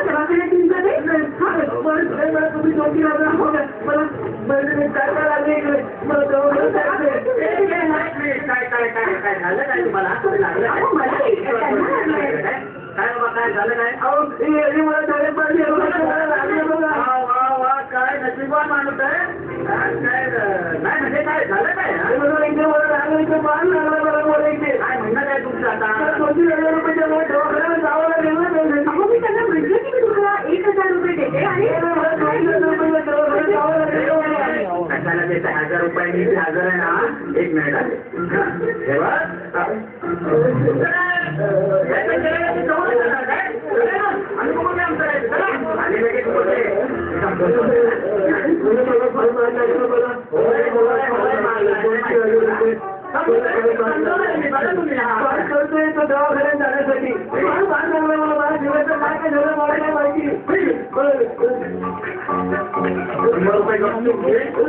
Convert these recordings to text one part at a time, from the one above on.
दवाखान्यात तुमचं ते तुम्ही 2-3 हजार मला काय लागले इकडे मला काय झालं काय तुम्हाला काय बाबा काय झालं काय मला डोळे पडले काय नशिबान माणूस आहे काय नाही म्हणजे काय झालं काय मला इथे मला लागलं इथे मान लागला मला इथे काय म्हणणं काय तुमचं आता 2-3 हजार रुपयाच्या दवाखान्याला जावं लागेल ना मी त्यांना म्हटलं की मी तुम्हाला 1,000 रुपये देते आणि कशाला देते 1,000 रुपयांनी 1,000 आहे ना 1 मिनिट आले करतोय तो दवाखान्यात जाण्यासाठी मला जीवाचं काय काय झालं मला काय माहिती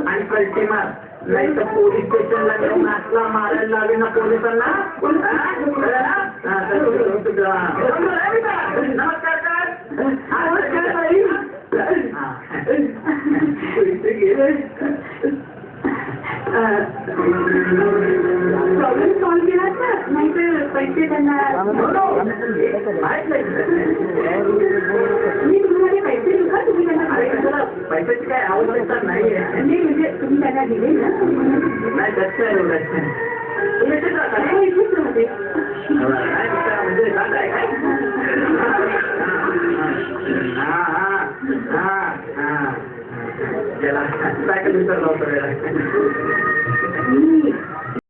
आणि कल्टी मार नाही तर पोलीस स्टेशनला जाऊन नाचला मारायला लावे ना पोलिसांना नमस्कार प्रॉब्लेम सॉल्व केला तर नाही तर पैसे त्यांना मी तुम्हाला पैसे देऊ का तुम्ही त्यांना पैशाची काय आवश्यकता नाही म्हणजे तुम्ही त्यांना दिले ना नाही कसं आहे इथेच राहते म्हणजे काय त्याला काय विचारलं होतं